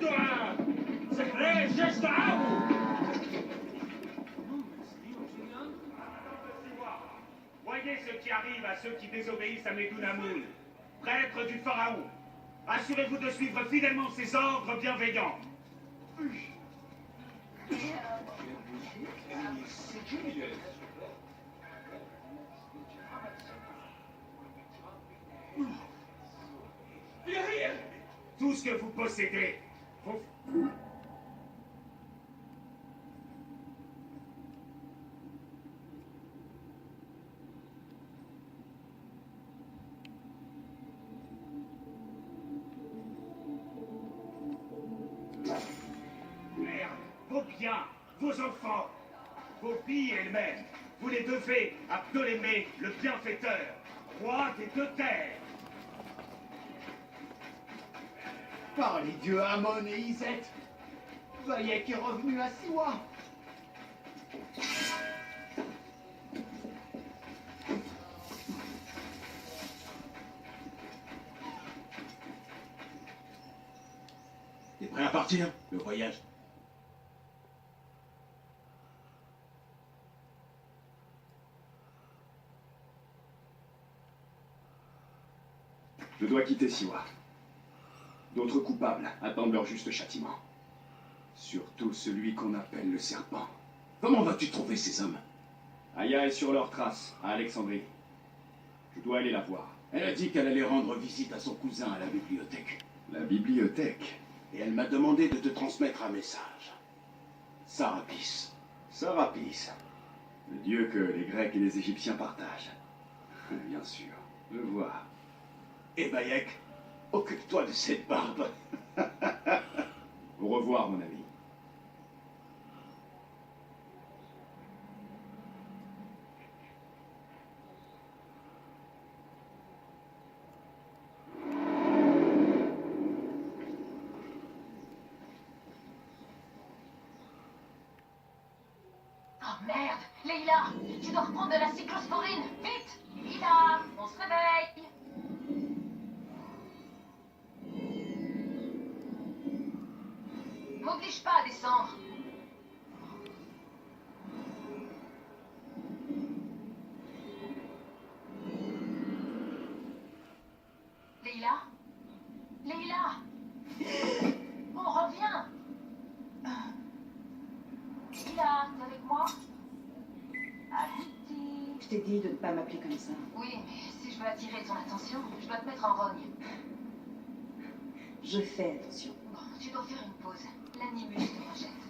الدعاء سحرين جيش تعاون. Voyez ce qui arrive à ceux qui désobéissent à Medunamun, prêtre du pharaon. Assurez-vous de suivre fidèlement ses ordres bienveillants. Tout ce que vous possédez, vous... Merde, vos biens, vos enfants, vos filles elles-mêmes, vous les devez à Ptolémée, le bienfaiteur, roi des deux terres. Par les dieux Amon et Iset, Bayek est revenu à Siwa. T'es prêt à partir? Le voyage. Je dois quitter Siwa. D'autres coupables attendent leur juste châtiment. Surtout celui qu'on appelle le serpent. Comment vas-tu trouver ces hommes? Aya est sur leurs traces, à Alexandrie. Je dois aller la voir. Elle a dit qu'elle allait rendre visite à son cousin à la bibliothèque. La bibliothèque? Et elle m'a demandé de te transmettre un message. Sarapis. Sarapis. Le dieu que les Grecs et les Égyptiens partagent. Bien sûr, je vois. Et Bayek, occupe-toi de cette barbe. Au revoir, mon ami. Oh merde! Leïla! Tu dois reprendre de la cyclosporine! Vite! Leïla! On se réveille! M'oblige pas à descendre! Leïla? Leïla! On revient! Leïla, t'es avec moi? Abiti. Je t'ai dit de ne pas m'appeler comme ça. Oui, mais si je veux attirer ton attention, je dois te mettre en rogne. Je fais attention. Bon, tu dois faire une pause. L'animus te rejette.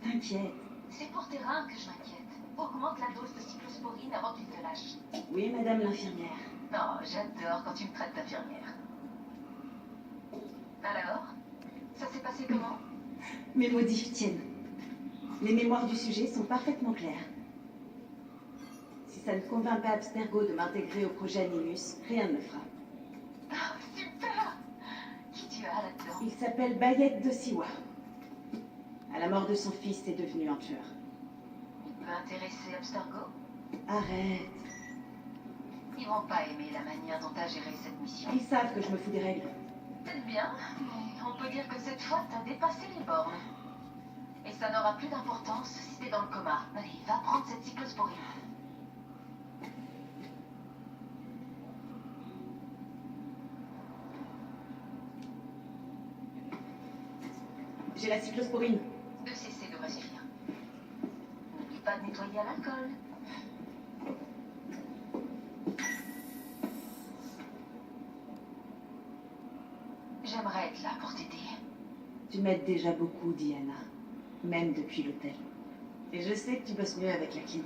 T'inquiète. C'est pour tes reins que je m'inquiète. Augmente la dose de cyclosporine avant qu'il te lâche. Oui, madame l'infirmière. Non, j'adore quand tu me traites d'infirmière. Alors? Ça s'est passé comment? Mes modifs tiennent. Les mémoires du sujet sont parfaitement claires. Si ça ne convainc pas Abstergo de m'intégrer au projet Animus, rien ne le fera. Ah, super! Qui tu as là-dedans? Il s'appelle Bayek de Siwa. À la mort de son fils, c'est devenu un tueur. Il peut intéresser Abstergo? Arrête. Ils vont pas aimer la manière dont t'as géré cette mission. Ils savent que je me fous des règles. Peut-être bien, mais on peut dire que cette fois, t'as dépassé les bornes. Et ça n'aura plus d'importance si t'es dans le coma. Allez, va prendre cette cyclosporine. J'ai la cyclosporine. De cesser devrait suffire. N'oublie pas de nettoyer à l'alcool. J'aimerais être là pour t'aider. Tu m'aides déjà beaucoup, Diana. Même depuis l'hôtel. Et je sais que tu bosses mieux avec la Kim.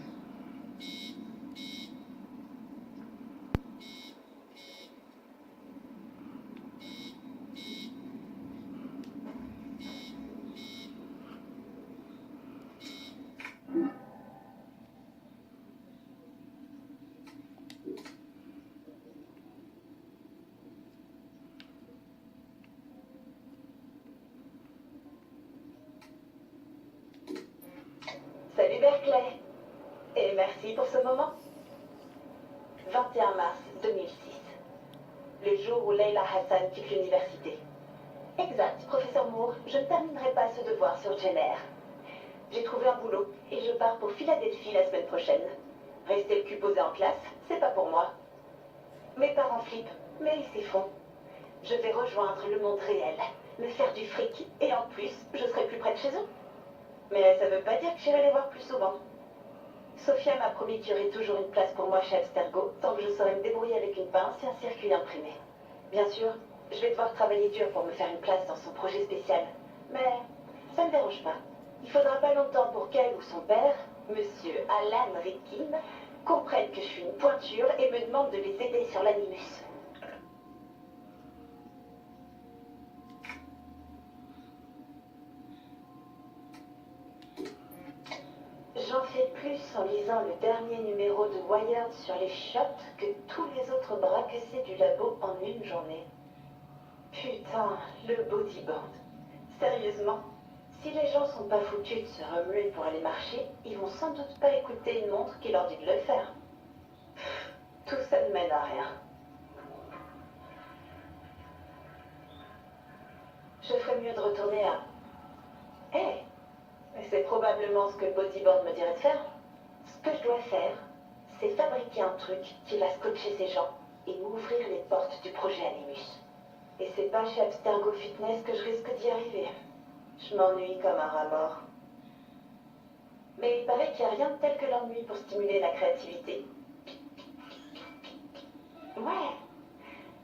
Salut Berkeley. Et merci pour ce moment. 21 mars 2006. Le jour où Leila Hassan quitte l'université. Exact, professeur Moore. Je ne terminerai pas ce devoir sur Jenner. J'ai trouvé un boulot et je pars pour Philadelphie la semaine prochaine. Rester le cul posé en classe, c'est pas pour moi. Mes parents flippent, mais ils s'y font. Je vais rejoindre le monde réel, me faire du fric, et en plus, je serai plus près de chez eux. Mais ça veut pas dire que j'irai les voir plus souvent. Sophia m'a promis qu'il y aurait toujours une place pour moi chez Abstergo, tant que je saurais me débrouiller avec une pince et un circuit imprimé. Bien sûr, je vais devoir travailler dur pour me faire une place dans son projet spécial. Mais ça ne me dérange pas. Il faudra pas longtemps pour qu'elle ou son père, monsieur Alan Rickyn, comprennent que je suis une pointure et me demandent de les aider sur l'Animus. J'en fais plus en lisant le dernier numéro de Wired sur les shots que tous les autres bras cassés du labo en une journée. Putain, le bodyband. Sérieusement, si les gens sont pas foutus de se remuer pour aller marcher, ils vont sans doute pas écouter une montre qui leur dit de le faire. Tout ça ne mène à rien. Je ferais mieux de retourner à... Hé, c'est probablement ce que le bodyboard me dirait de faire. Ce que je dois faire, c'est fabriquer un truc qui va scotcher ces gens et m'ouvrir les portes du projet Animus. Et c'est pas chez Abstergo Fitness que je risque d'y arriver. Je m'ennuie comme un rat mort. Mais il paraît qu'il n'y a rien de tel que l'ennui pour stimuler la créativité. Ouais,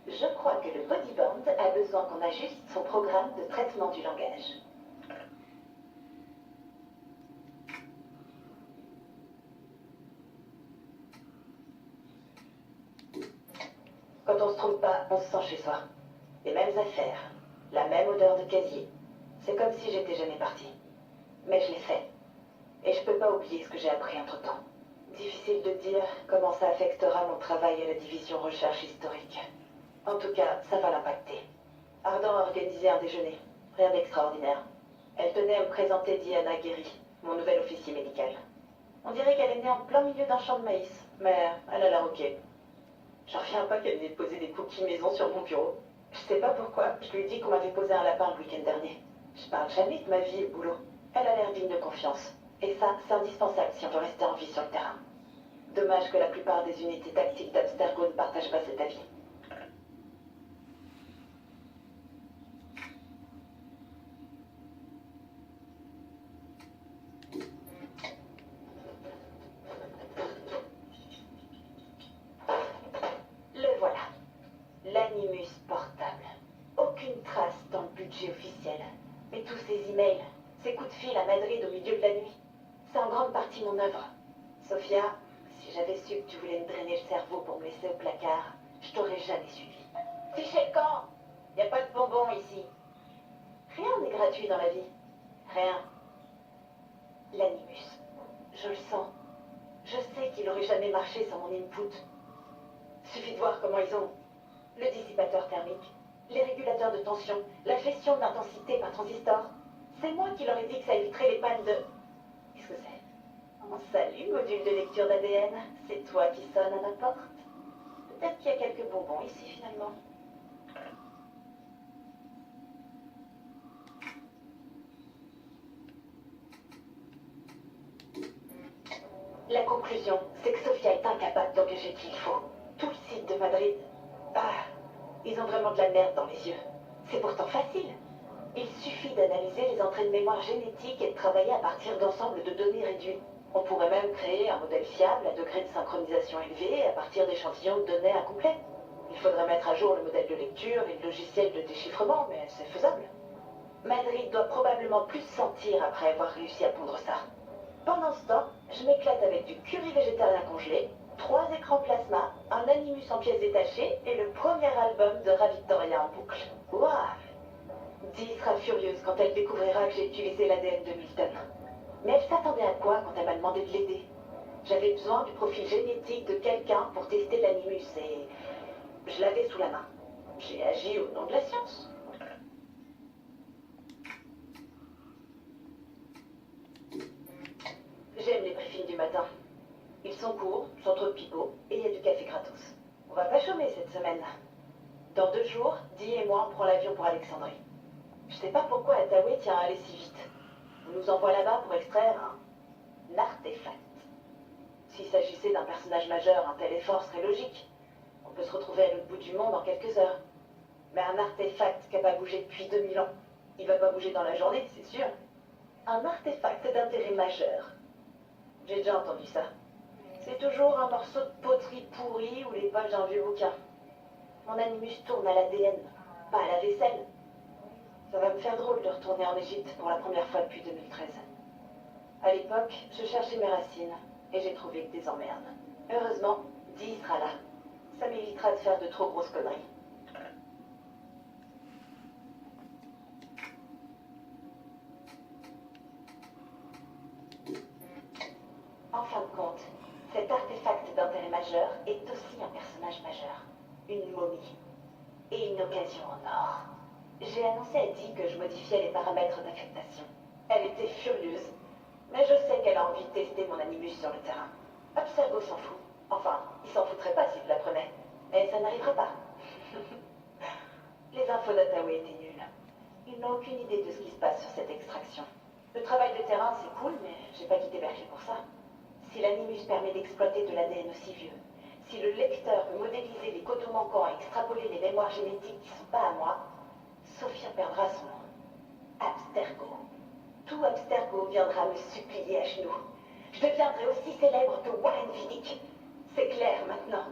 je crois que le bodyband a besoin qu'on ajuste son programme de traitement du langage. Quand on se trompe pas, on se sent chez soi. Les mêmes affaires, la même odeur de casier. C'est comme si j'étais jamais partie. Mais je l'ai fait. Et je peux pas oublier ce que j'ai appris entre-temps. Difficile de dire comment ça affectera mon travail à la division recherche historique. En tout cas, ça va l'impacter. Ardent a organisé un déjeuner. Rien d'extraordinaire. Elle tenait à me présenter Diana Guéry, mon nouvel officier médical. On dirait qu'elle est née en plein milieu d'un champ de maïs, mais elle a l'air ok. J'en reviens pas qu'elle m'ait posé des cookies maison sur mon bureau. Je sais pas pourquoi, je lui ai dit qu'on m'avait posé un lapin le week-end dernier. Je parle jamais de ma vie au boulot. Elle a l'air digne de confiance. Et ça, c'est indispensable si on veut rester en vie sur le terrain. Dommage que la plupart des unités tactiques d'Abstergo ne partagent pas cet avis. Le voilà. L'Animus portable. Aucune trace dans le budget officiel. Mais tous ces emails, ces coups de fil à Madrid au milieu de la nuit, c'est en grande partie mon œuvre. Sophia, si j'avais su que tu voulais me drainer le cerveau pour me laisser au placard, je t'aurais jamais suivi. Fichez le camp! Y a pas de bonbons ici. Rien n'est gratuit dans la vie. Rien. L'Animus. Je le sens. Je sais qu'il aurait jamais marché sans mon input. Suffit de voir comment ils ont le dissipateur thermique, les régulateurs de tension, la gestion de l'intensité par transistor. C'est moi qui leur ai dit que ça éviterait les pannes de... Qu'est-ce que c'est? Oh, salut, module de lecture d'ADN. C'est toi qui sonne à ma porte. Peut-être qu'il y a quelques bonbons ici, finalement. La conclusion, c'est que Sophia est incapable d'engager qui il faut. Tout le site de Madrid... Ah, ils ont vraiment de la merde dans les yeux. C'est pourtant facile. Il suffit d'analyser les entrées de mémoire génétique et de travailler à partir d'ensembles de données réduits. On pourrait même créer un modèle fiable à degré de synchronisation élevé à partir d'échantillons de données incomplets. Il faudrait mettre à jour le modèle de lecture et le logiciel de déchiffrement, mais c'est faisable. Madrid doit probablement plus sentir après avoir réussi à pondre ça. Pendant ce temps, je m'éclate avec du curry végétarien congelé, 3 écrans plasma, un Animus en pièces détachées et le premier album de Ravictoria en boucle. Waouh! Dee sera furieuse quand elle découvrira que j'ai utilisé l'ADN de Milton. Mais elle s'attendait à quoi quand elle m'a demandé de l'aider? J'avais besoin du profil génétique de quelqu'un pour tester l'Animus et je l'avais sous la main. J'ai agi au nom de la science. J'aime les briefings du matin. Ils sont courts, sans trop de pipeaux, et il y a du café gratos. On va pas chômer cette semaine. Dans 2 jours, Dee et moi on prend l'avion pour Alexandrie. Je sais pas pourquoi Hathaway tient à aller si vite. On nous envoie là-bas pour extraire un artefact. S'il s'agissait d'un personnage majeur, un tel effort serait logique. On peut se retrouver à l'autre bout du monde en quelques heures. Mais un artefact qui n'a pas bougé depuis 2000 ans, il va pas bouger dans la journée, c'est sûr. Un artefact d'intérêt majeur. J'ai déjà entendu ça. C'est toujours un morceau de poterie pourrie ou les pages d'un vieux bouquin. Mon animus tourne à l'ADN, pas à la vaisselle. Ça va me faire drôle de retourner en Égypte pour la première fois depuis 2013. À l'époque, je cherchais mes racines et j'ai trouvé que des emmerdes. Heureusement, Dee sera là. Ça m'évitera de faire de trop grosses conneries. En fin de compte, cet artefact d'intérêt majeur est aussi un personnage majeur. Une momie. Et une occasion en or. J'ai annoncé à Dee que je modifiais les paramètres d'affectation. Elle était furieuse. Mais je sais qu'elle a envie de tester mon animus sur le terrain. Abstergo s'en fout. Enfin, il s'en foutrait pas s'il l'apprenait. Mais ça n'arrivera pas. Les infos d'Hathaway étaient nulles. Ils n'ont aucune idée de ce qui se passe sur cette extraction. Le travail de terrain, c'est cool, mais j'ai pas quitté Berkeley pour ça. Si l'animus permet d'exploiter de l'ADN aussi vieux, si le lecteur peut modéliser les codes manquants et extrapoler les mémoires génétiques qui sont pas à moi, Sophia perdra son nom. Abstergo. Tout Abstergo viendra me supplier à genoux. Je deviendrai aussi célèbre que Warren Vidic. C'est clair maintenant.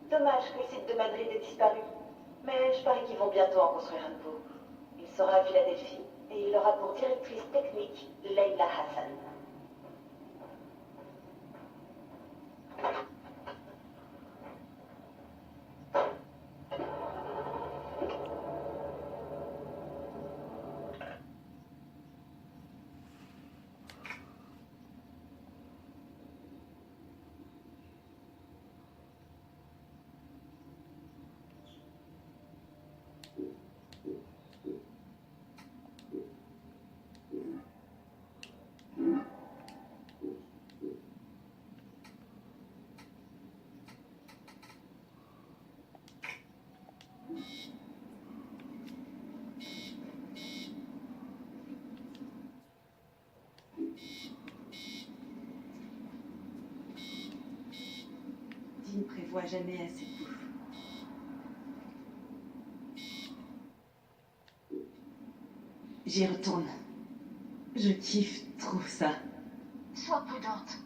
Dommage que le site de Madrid ait disparu. Mais je parie qu'ils vont bientôt en construire un nouveau. Il sera à Philadelphie et il aura pour directrice technique Leila Hassan. Dee ne prévoit jamais assez de bouffe. J'y retourne. Je kiffe trop ça. Sois prudente.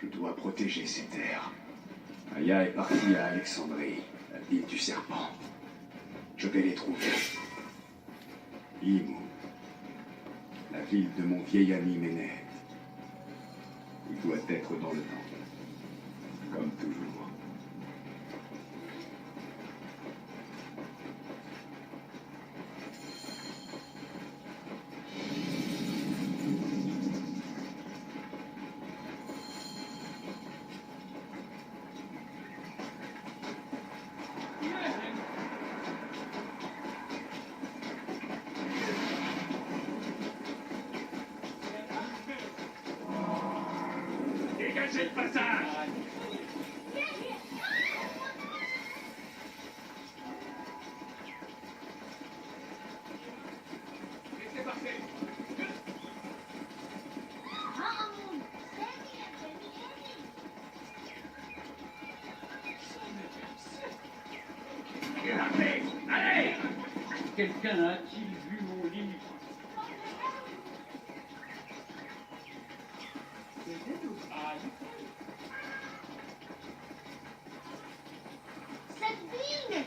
Je dois protéger ces terres. Aya est partie à Alexandrie, la ville du serpent. Je vais les trouver. Imu, la ville de mon vieil ami Ménète. Il doit être dans le temple. Dégagez le passage. C'est parfait. Regardez, allez. Quelqu'un a-t-il vu mon livre? Sabine!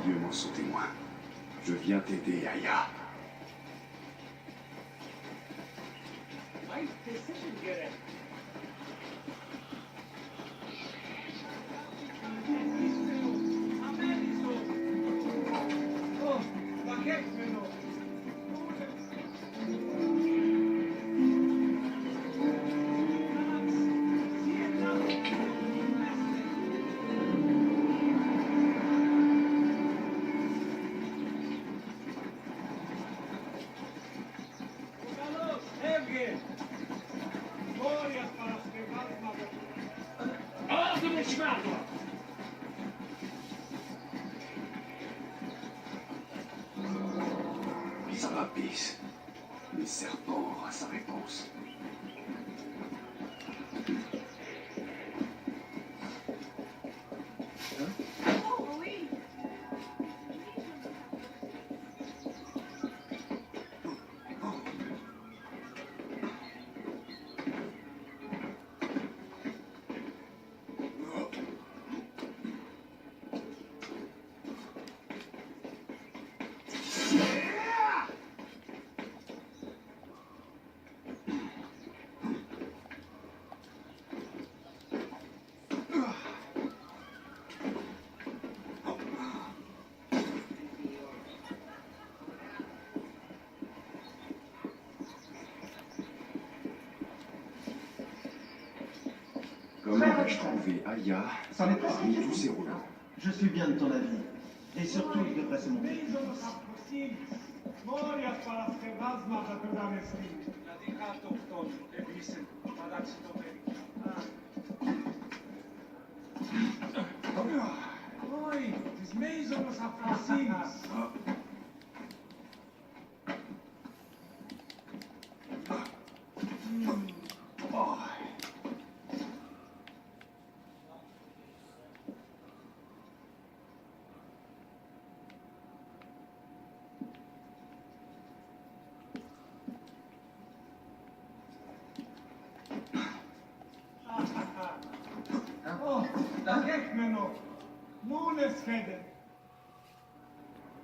Dieu m'en sont témoins. Je viens t'aider, Aya. Hors de mon chemin, toi. Sarapis. Le serpent aura sa réponse. Comment vais-je trouver Aya Ça n'est pas parmi tous ces roulants? Je suis bien de ton avis. Et surtout, il devrait se montrer.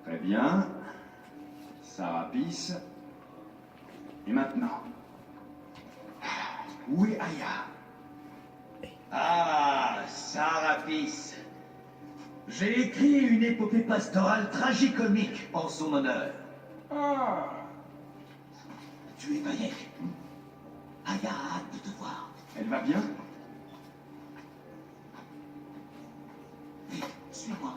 Très bien. Sarapis. Et maintenant? Où est Aya? Ah, Sarapis. J'ai écrit une épopée pastorale tragicomique en son honneur. Ah, Tu es Bayek. Aya a hâte de te voir. Elle va bien? Vite, suis-moi.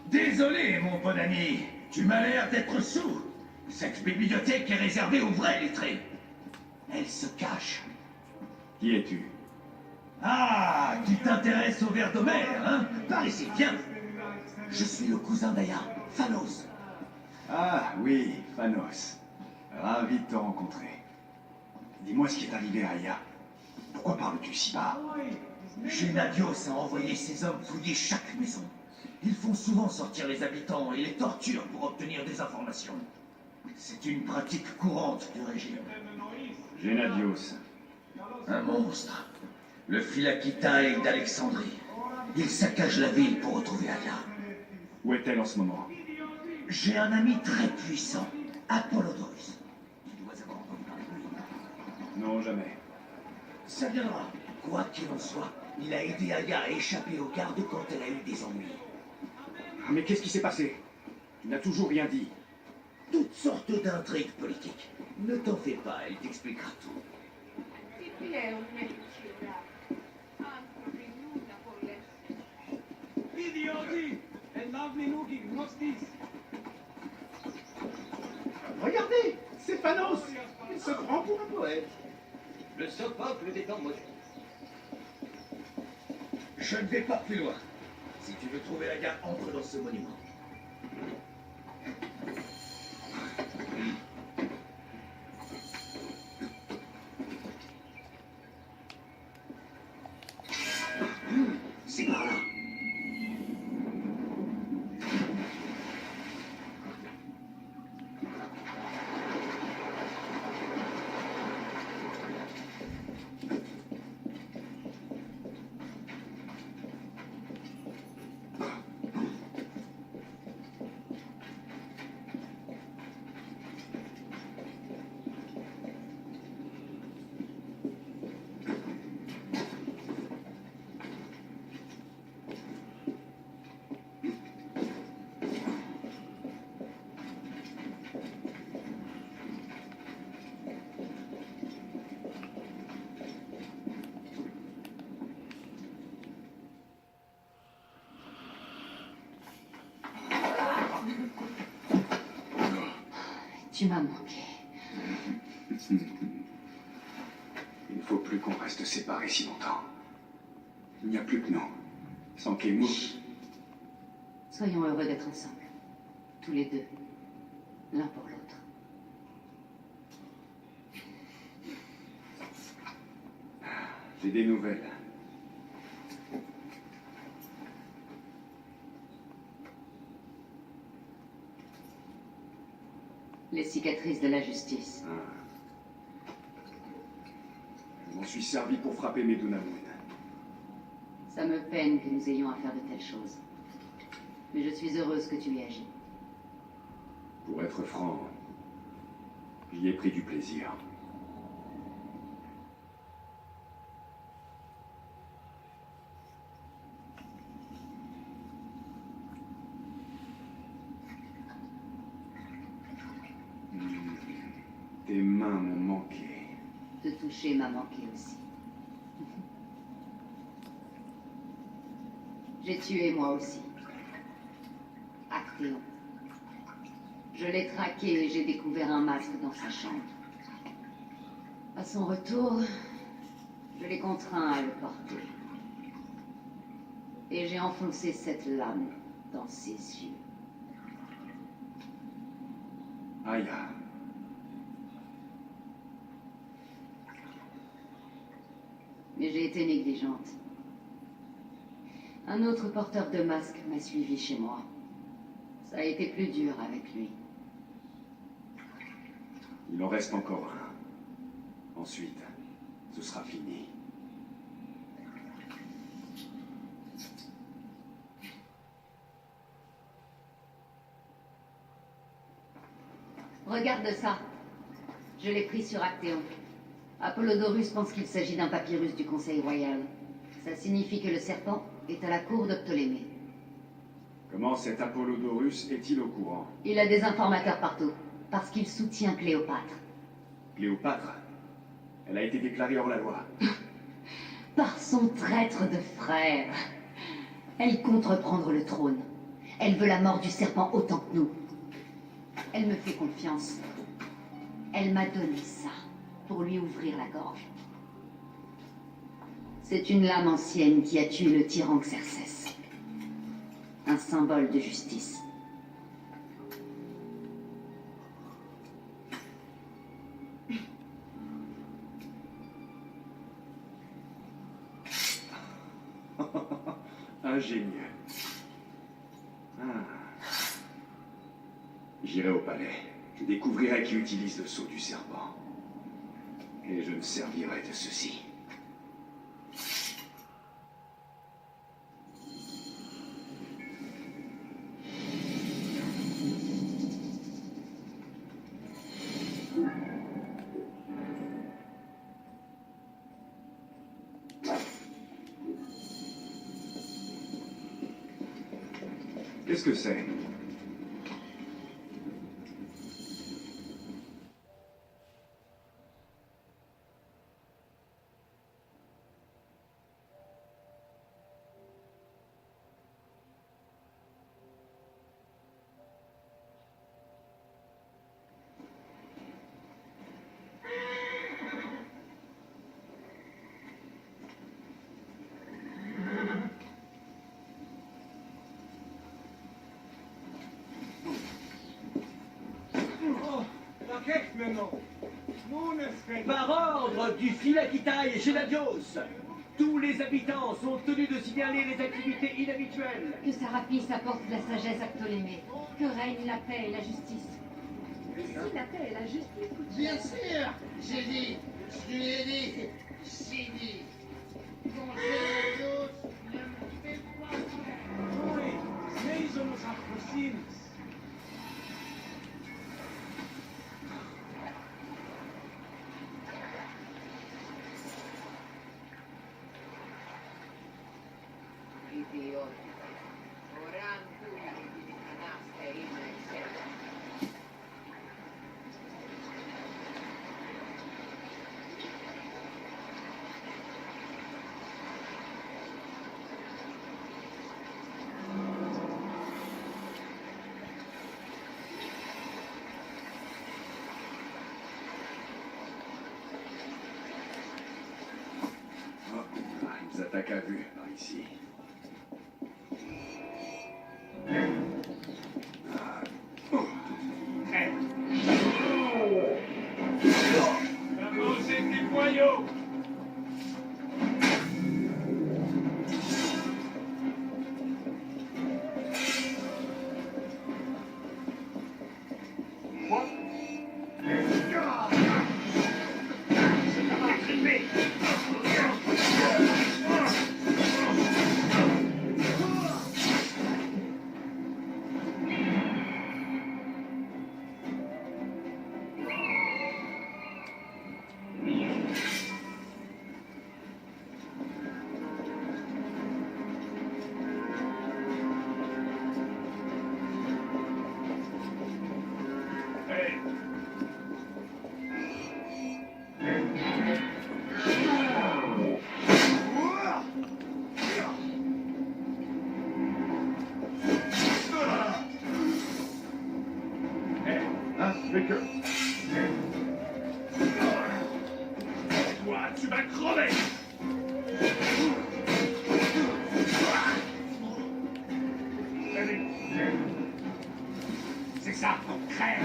Désolé, mon bon ami. Tu m'as l'air d'être sourd. Cette bibliothèque est réservée aux vrais lettrés. Elle se cache. Qui es-tu? Ah, tu t'intéresses au vers d'Homère, hein? Par ici, viens. Je suis le cousin d'Aya, Phanos. Ah oui, Phanos. Ravi de te rencontrer. Dis-moi ce qui est arrivé à Aya. Pourquoi parles-tu si bas? Gennadios a envoyé ses hommes fouiller chaque maison. Ils font souvent sortir les habitants et les torturent pour obtenir des informations. C'est une pratique courante du régime. Gennadios. Un monstre. Le Philakitae d'Alexandrie. Il saccage la ville pour retrouver Aya. Où est-elle en ce moment? J'ai un ami très puissant, Apollodorus. Tu dois avoir entendu parler de lui. Non, jamais. Ça viendra. Quoi qu'il en soit, il a aidé Aya à échapper aux gardes quand elle a eu des ennuis. Mais qu'est-ce qui s'est passé? Tu n'as toujours rien dit. Toutes sortes d'intrigues politiques. Ne t'en fais pas, elle t'expliquera tout. regardez, c'est Phanos. Il se prend pour un poète. Le Sophocle des temps modernes. Je ne vais pas plus loin. Si tu veux trouver Aya, entre dans ce monument. C'est par là. Tu m'as manqué. Il ne faut plus qu'on reste séparés si longtemps. Il n'y a plus que nous. Sans Kemu. Soyons heureux d'être ensemble. Tous les deux. L'un pour l'autre. J'ai des nouvelles. Les cicatrices de la justice. Je m'en suis servi pour frapper Medunamun. Ça me peine que nous ayons à faire de telles choses. Mais je suis heureuse que tu y agis. Pour être franc, j'y ai pris du plaisir. Tes mains m'ont manqué. Te toucher m'a manqué aussi. J'ai tué moi aussi. Actéon. Je l'ai traqué et j'ai découvert un masque dans sa chambre. À son retour, je l'ai contraint à le porter. Et j'ai enfoncé cette lame dans ses yeux. Aya. Mais j'ai été négligente. Un autre porteur de masque m'a suivi chez moi. Ça a été plus dur avec lui. Il en reste encore un. Ensuite, ce sera fini. Regarde ça. Je l'ai pris sur Actéon. Apollodorus pense qu'il s'agit d'un papyrus du Conseil royal. Ça signifie que le serpent est à la cour de Ptolémée. Comment cet Apollodorus est-il au courant? Il a des informateurs partout, parce qu'il soutient Cléopâtre. Cléopâtre? Elle a été déclarée hors la loi. Par son traître de frère. Elle compte reprendre le trône. Elle veut la mort du serpent autant que nous. Elle me fait confiance. Elle m'a donné ça, pour lui ouvrir la gorge. C'est une lame ancienne qui a tué le tyran Xerxès. Un symbole de justice. Ingénieux. J'irai au palais. Je découvrirai qui utilise le sceau du serpent. Et je me servirai de ceci. Qu'est-ce que c'est? Par ordre du Philakitae Gennadios, tous les habitants sont tenus de signaler les activités inhabituelles. Que Sarapis apporte la sagesse à Ptolémée. Que règne la paix et la justice. Ici, la paix et la justice. Bien sûr, j'ai dit, je lui ai dit, j'ai dit. Congélados ne me fait pas peur. Oui, mais ils ont nos approchines. Ils attaquent à vue par ici. C'est des voyous. Quoi? Ça m'a grippé. Toi, tu vas crever. C'est ça, crève.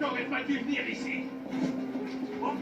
N'aurais pas dû venir ici. Oh.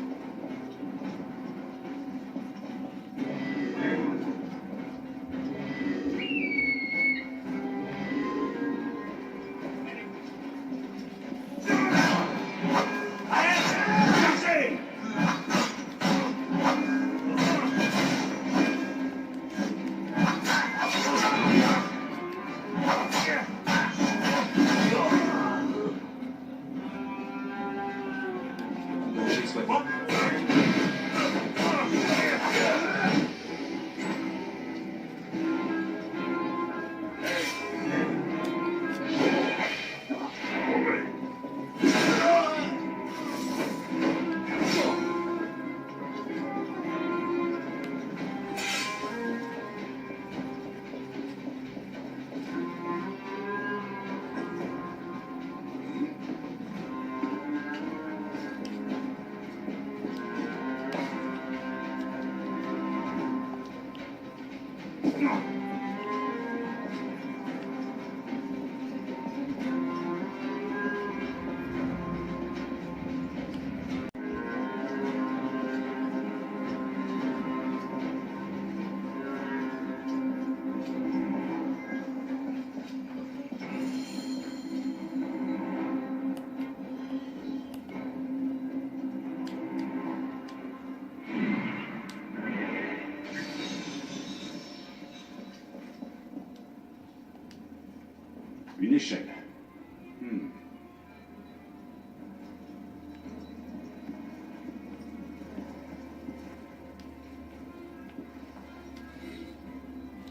Une échelle.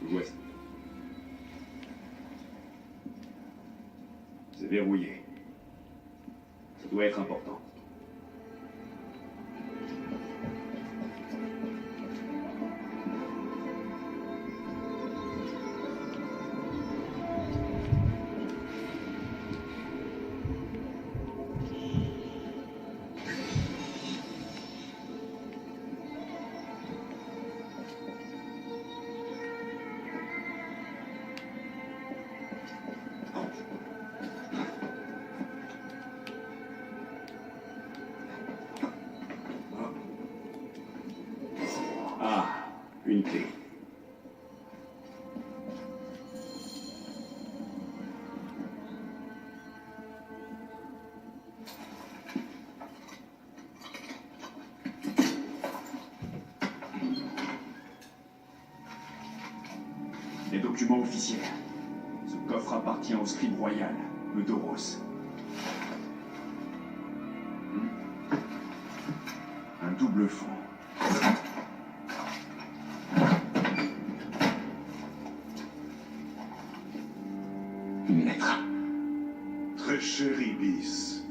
Voici. C'est verrouillé. Ça doit être important. Une clé. Les documents officiels. Ce coffre appartient au scribe royal, Eudoros. Un double fond. Une lettre. Très cher Ibis,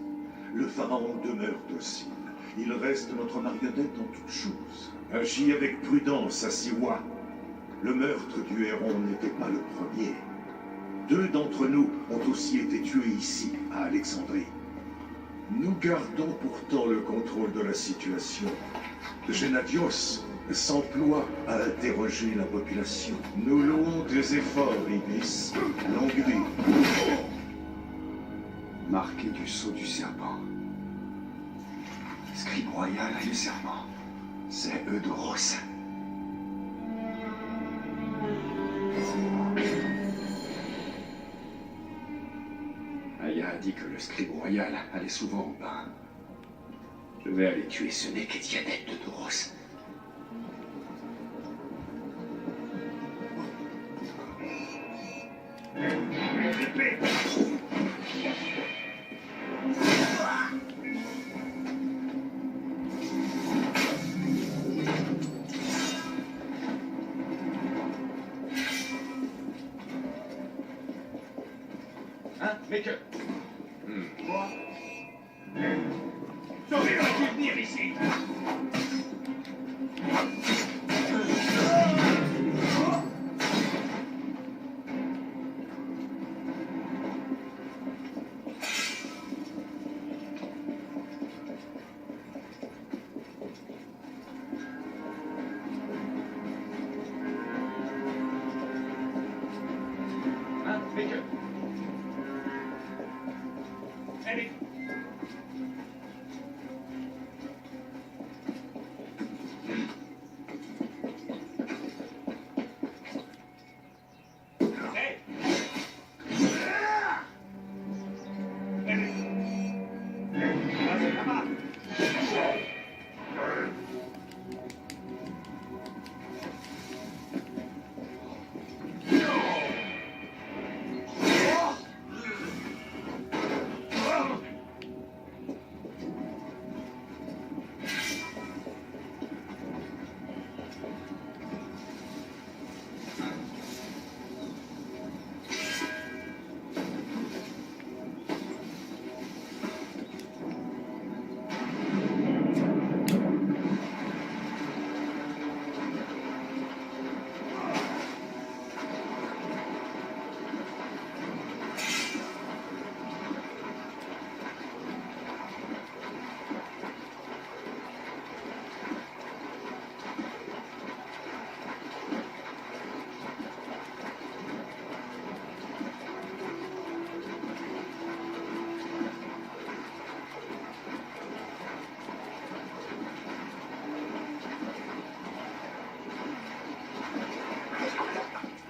le pharaon demeure docile. Il reste notre marionnette en toutes choses. Agis avec prudence à Siwa. Le meurtre du héron n'était pas le premier. 2 d'entre nous ont aussi été tués ici, à Alexandrie. Nous gardons pourtant le contrôle de la situation. Gennadios s'emploie à interroger la population. Nous louons tes efforts, Ibis. Longue vie. Marqué du sceau du serpent. Scribe royal et le serpent. C'est Eudoros. Aya a dit que le scribe royal allait souvent au bain. Je vais aller tuer ce Nékédianette d'Eudoros. épée. Hein, mais que... Quoi? T'aurais pas dû venir ici. Hein, mais que... Allez. Hey. Allez. Vas-y, là-bas.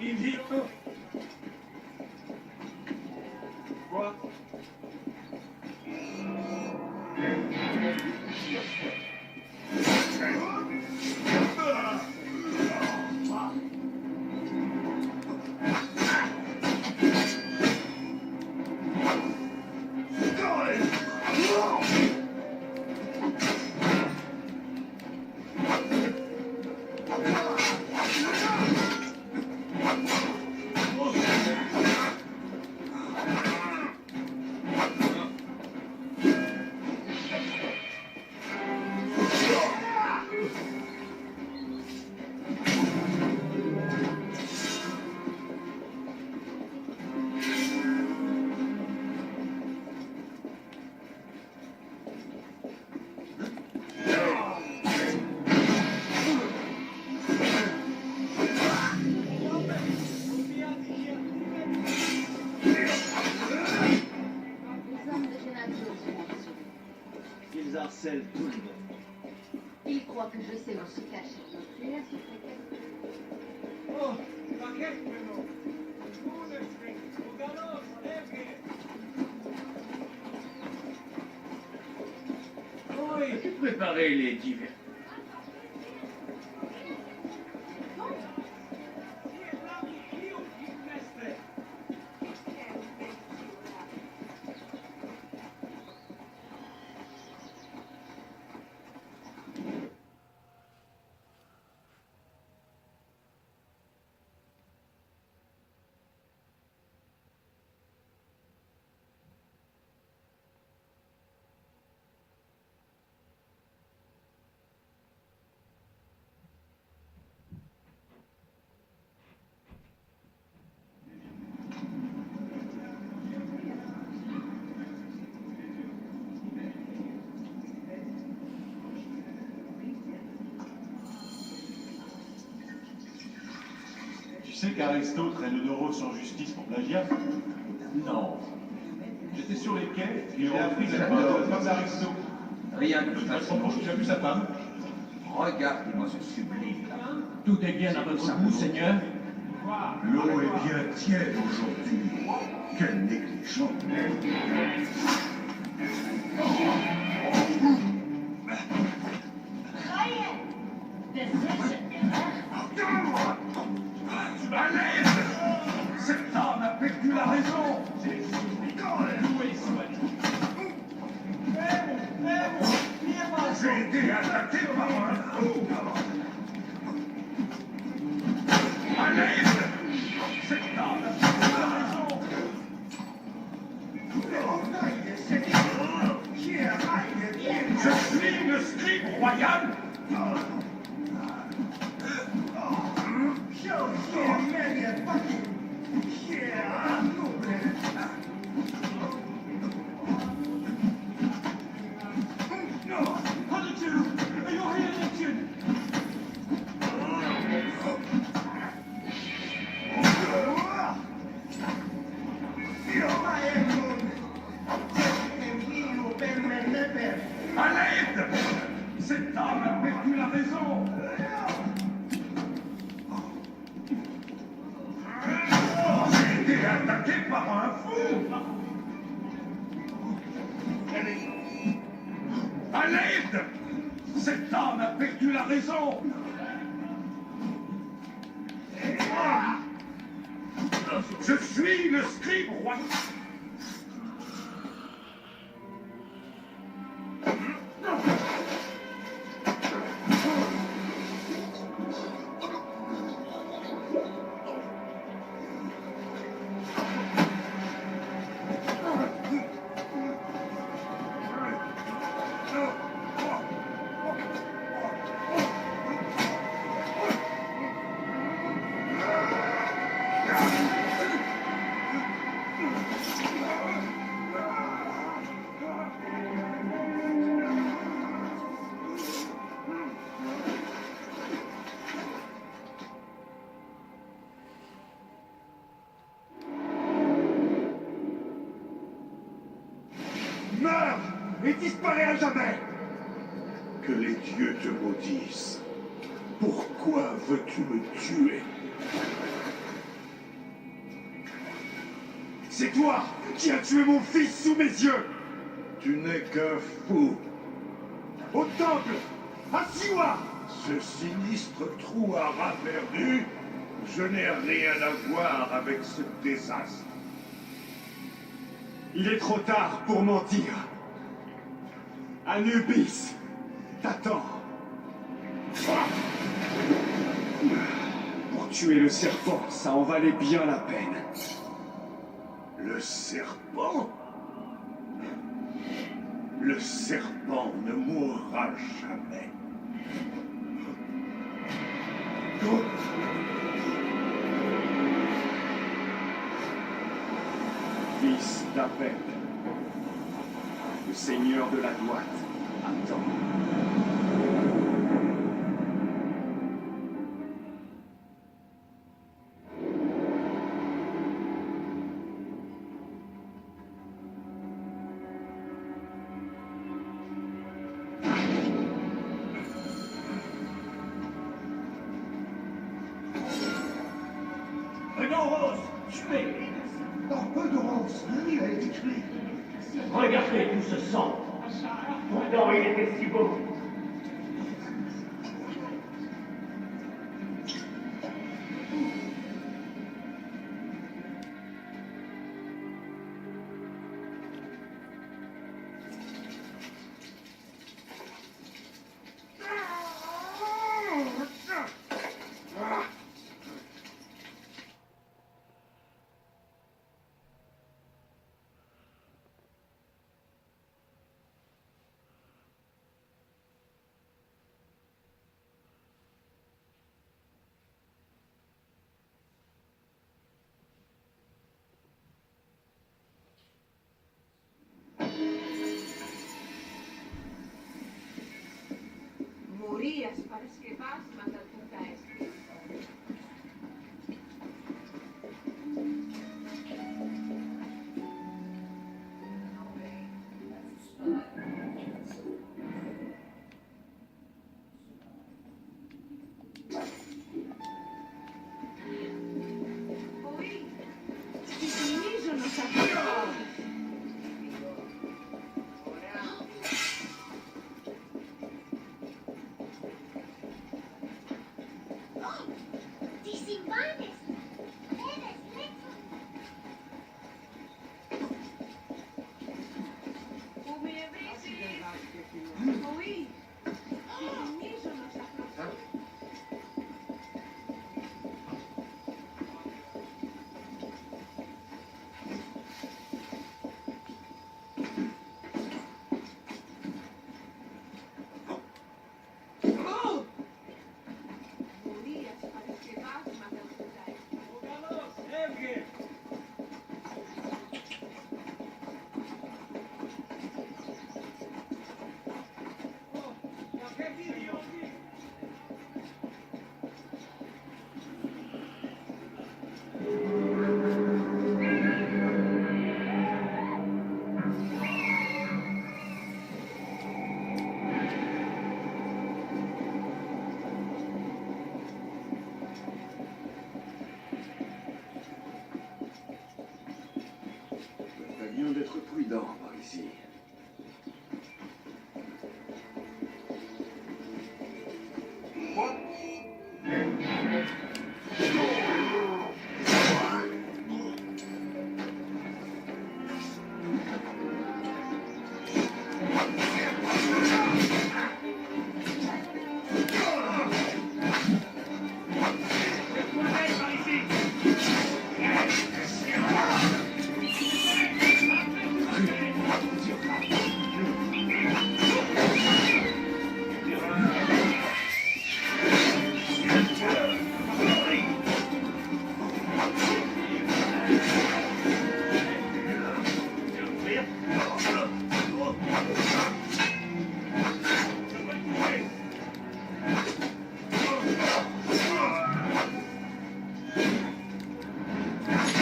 Indico. Quoi? Les hommes de Genadio sont en dessous. Ils harcèlent tout le monde. Ils croient que je sais où se cacher. Et là, c'est très calme. Oh, ma che quello? Un galoso, Oui, as-tu préparé les divers? Tu sais qu'Aristo traîne Neuros sans justice pour plagiat? Non. J'étais sur les quais et j'ai appris que la femme d'Aristo. Rien de De toute toute façon, façon. j'ai vu sa femme. Regardez-moi ce sublime. Tout est bien à votre goût, Seigneur? L'eau est bien tiède aujourd'hui. Quelle négligence. Allez! Cette femme a perdu la raison! attaqué par un fou. À l'aide. Cette dame a raison. Je suis le scribe royal. À l'aide. Cette dame a perdu la raison. J'ai été attaqué par un fou. À l'aide. Cette dame a perdu la raison. Je suis le scribe royal. Meurs et disparais à jamais. Que les dieux te maudissent. Pourquoi veux-tu me tuer? C'est toi qui as tué mon fils sous mes yeux. Tu n'es qu'un fou. Au temple, à Siwa. Ce sinistre trou à rat perdu, je n'ai rien à voir avec ce désastre. Il est trop tard pour mentir. Anubis t'attend. Pour tuer le serpent, ça en valait bien la peine. Le serpent? Le serpent ne mourra jamais. Fils d'Apep, le seigneur de la droite, attend. Un rose, tué. Dans peu de rose, il a été tué. Regardez tout ce sang. Pourtant, il était si beau. Morías, parece que vas, manda puta este. Oui, si je ne savais pas. être prudent par ici.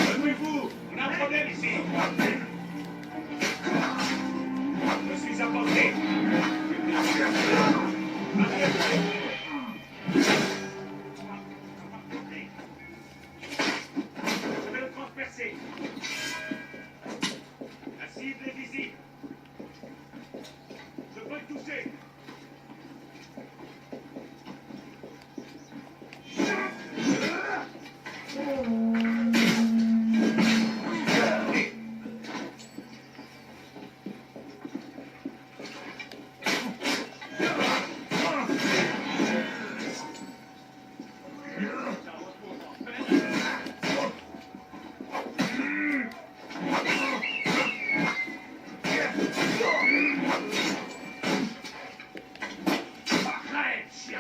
Calmez-vous, on a un problème ici. Je suis à portée. Je vais le transpercer. La cible est visible. Je peux le toucher. Arrête, chien.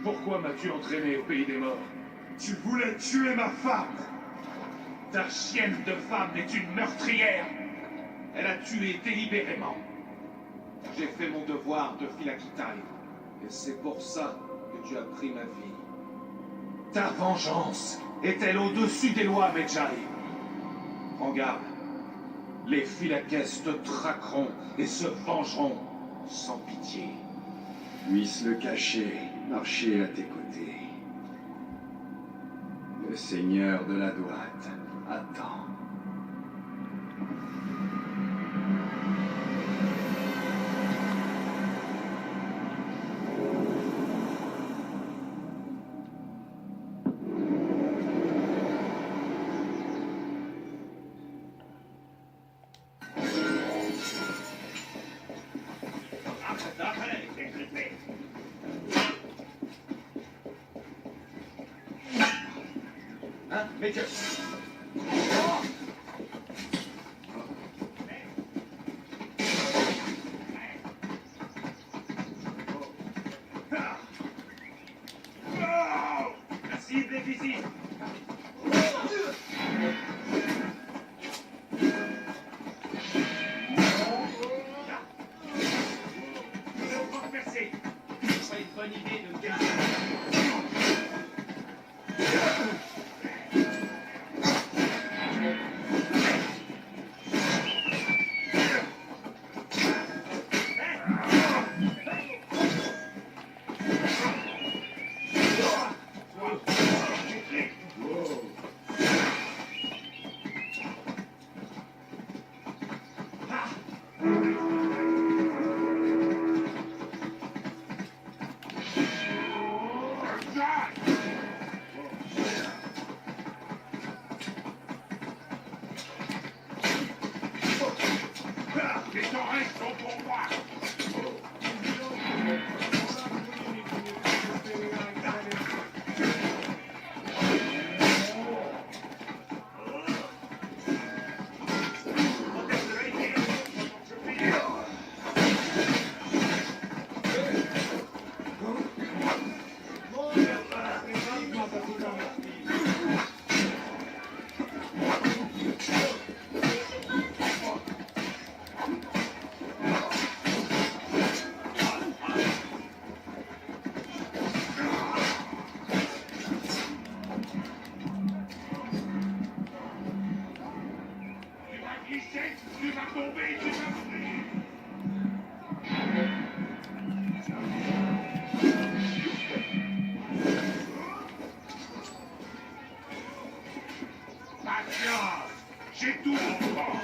Pourquoi m'as-tu entraîné au pays des morts? Tu voulais tuer ma femme! Ta chienne de femme est une meurtrière. Elle a tué délibérément. J'ai fait mon devoir de Philakitai. Et c'est pour ça que tu as pris ma vie. Ta vengeance est-elle au-dessus des lois, Medjay? Prends garde. Les Philakès te traqueront et se vengeront sans pitié. Puisse le cacher, marcher à tes côtés. Le seigneur de la droite attend. Hein, Major? La cible est visible. Je vais le transpercer. Ce serait une bonne idée de me garder. Les oreilles sont pour moi. Tu vas tomber, tu vas mourir. Patience, j'ai tout encore.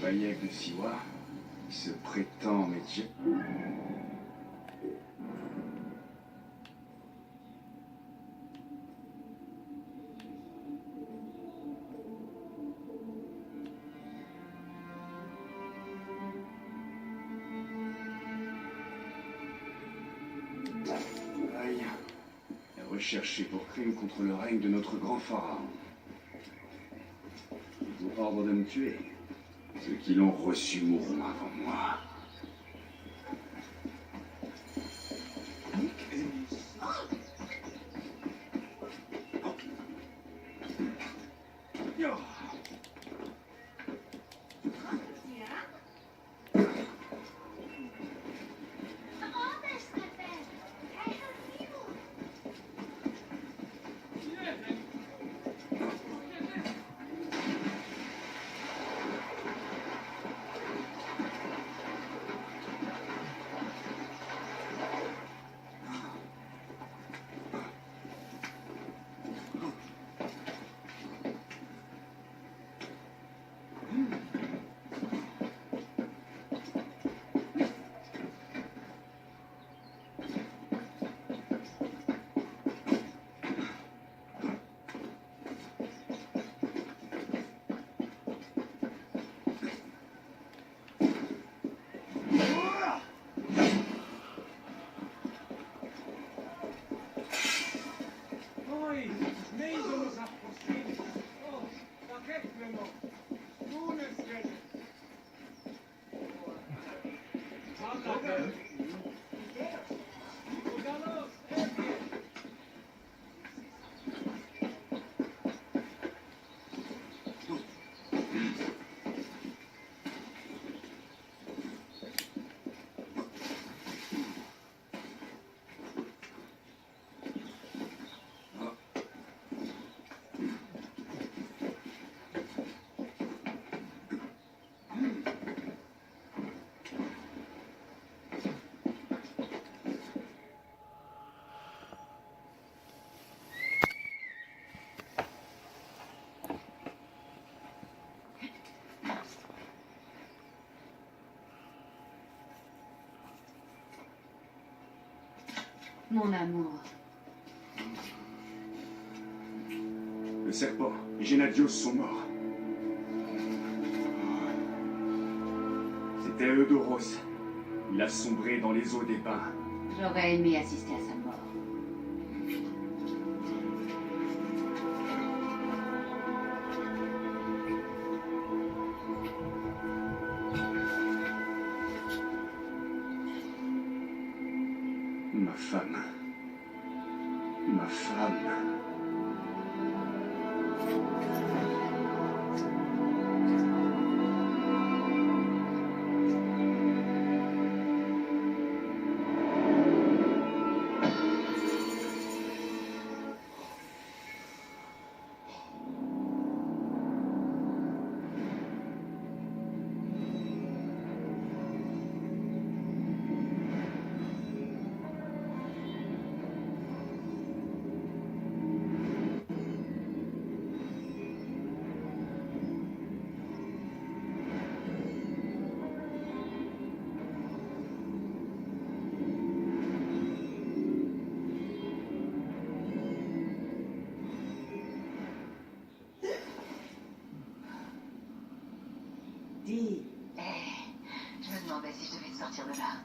Bayek de Siwa, il se prétend métier. Aïe. Est recherché pour crime contre le règne de notre grand pharaon. Il vous ordre de me tuer. Ceux qui l'ont reçu mourront avant moi. Mon amour. Le serpent et Gennadios sont morts. C'était Eudoros. Il a sombré dans les eaux des bains. J'aurais aimé assister à sa mort. Ma femme. Ma femme. Dis, Je me demandais si je devais sortir de là.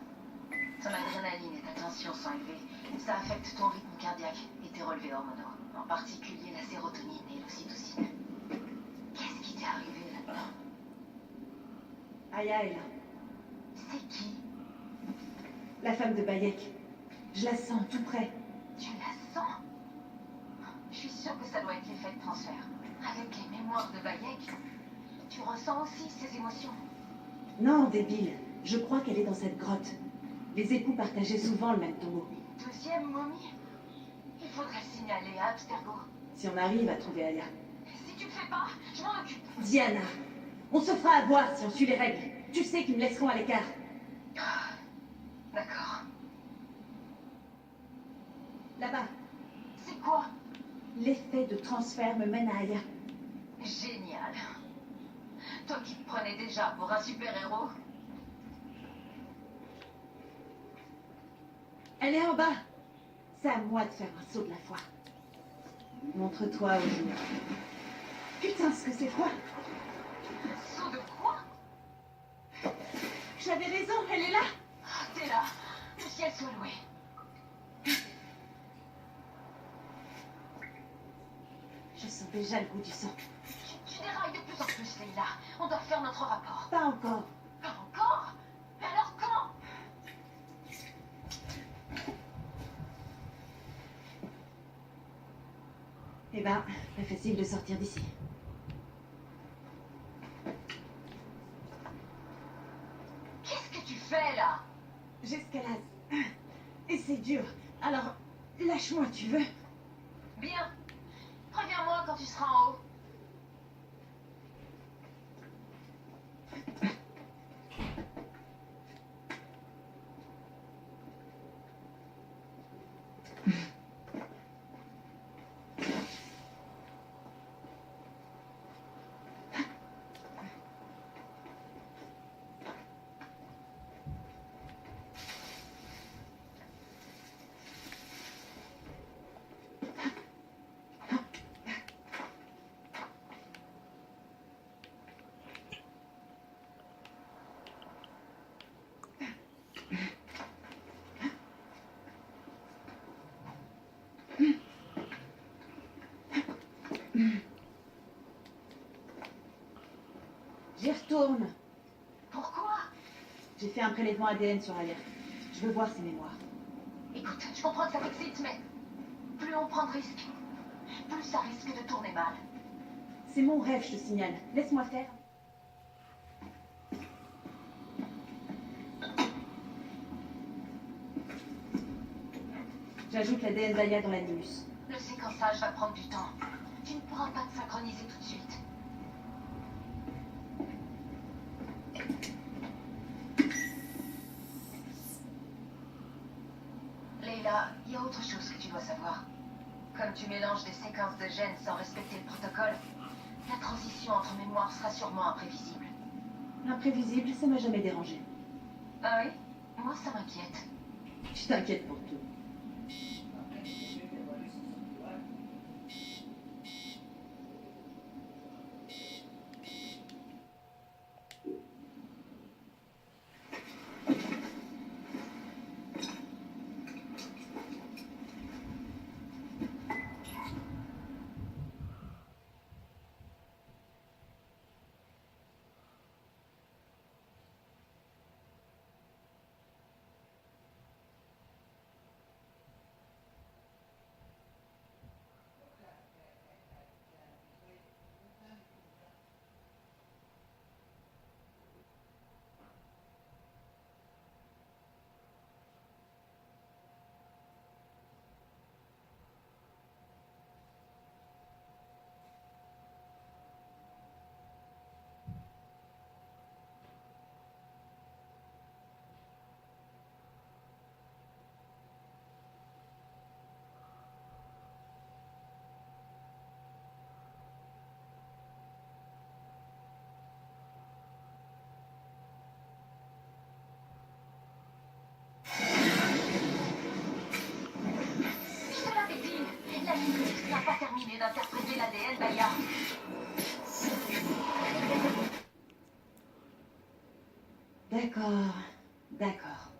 Ton adrénaline et ta tension sont élevées. Ça affecte ton rythme cardiaque et tes relevés hormonaux. En particulier la sérotonine et l'ocytocine. Qu'est-ce qui t'est arrivé là-dedans? Aya est là. C'est qui? La femme de Bayek. Je la sens tout près. Tu la sens? Je suis sûre que ça doit être l'effet de transfert. Avec les mémoires de Bayek, tu ressens aussi ces émotions. Non, débile. Je crois qu'elle est dans cette grotte. Les époux partageaient souvent le même tombeau. Deuxième momie? Il faudrait le signaler à Abstergo. Si on arrive à trouver Aya. Si tu le fais pas, je m'en occupe. Diana, on se fera avoir si on suit les règles. Tu sais qu'ils me laisseront à l'écart. D'accord. Là-bas. C'est quoi? L'effet de transfert me mène à Aya. Génial. Toi qui te prenais déjà pour un super-héros. Elle est en bas. C'est à moi de faire un saut de la foi. Montre-toi au jour. Putain, ce que c'est froid. Saut de quoi? J'avais raison, elle est là. T'es là. Le ciel soit loué. Je sens déjà le goût du sang. Tu dérailles de plus en plus, Leila. On doit faire notre rapport. Pas encore. Pas encore? Mais alors quand? Eh ben, pas facile de sortir d'ici. Qu'est-ce que tu fais là? J'escalade. Et c'est dur. Alors, lâche-moi, tu veux? Bien. Préviens-moi quand tu seras en haut. J'y retourne. Pourquoi? J'ai fait un prélèvement ADN sur Aya. Je veux voir ses mémoires. Écoute, je comprends que ça t'excite, mais plus on prend de risques, plus ça risque de tourner mal. C'est mon rêve, je te signale. Laisse-moi faire. J'ajoute l'ADN d'Aya dans l'animus. Le séquençage va prendre du temps. Tu ne pourras pas te synchroniser tout de suite. Leila, il y a autre chose que tu dois savoir. Comme tu mélanges des séquences de gènes sans respecter le protocole, la transition entre mémoires sera sûrement imprévisible. Imprévisible, ça m'a jamais dérangé. Ah oui? Moi, ça m'inquiète. Tu t'inquiètes pour tout. n'a pas terminé d'interpréter l'ADN d'Aya. D'accord, d'accord.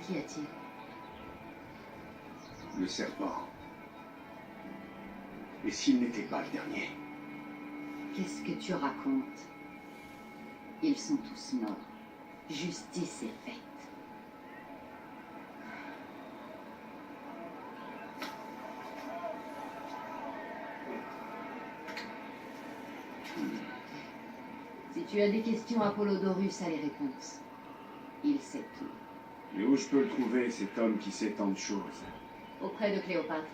Qu'y a-t-il? Le serpent. Et s'il n'était pas le dernier? Qu'est-ce que tu racontes? Ils sont tous morts. Justice est faite. Si tu as des questions, Apollodorus a les réponses. Il sait tout. Et où je peux le trouver, cet homme qui sait tant de choses? Auprès de Cléopâtre.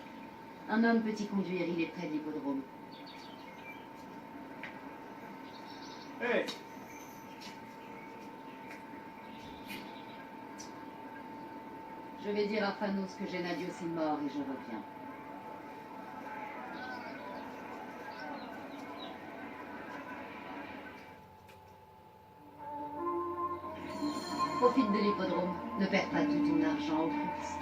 Un homme peut y conduire, il est près de l'hippodrome. Hé! Je vais dire à Phanos que Gennadios est mort et je reviens. Profite de l'hippodrome. Ne perds pas tout ton argent aux courses.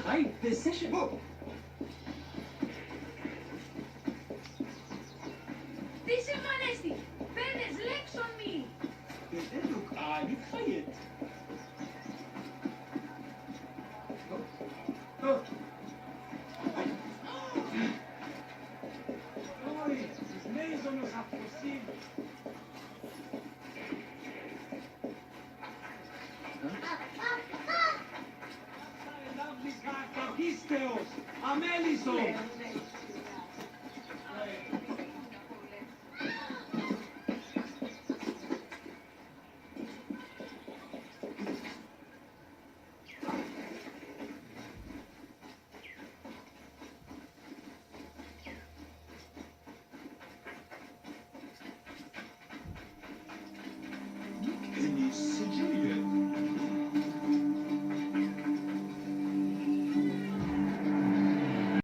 Right decision. Τι σε μανέστη! Παίρνες λέξον μη! Δεν το κάνει, χαίρεται. Oi, os meios nos aproximam. Amélison!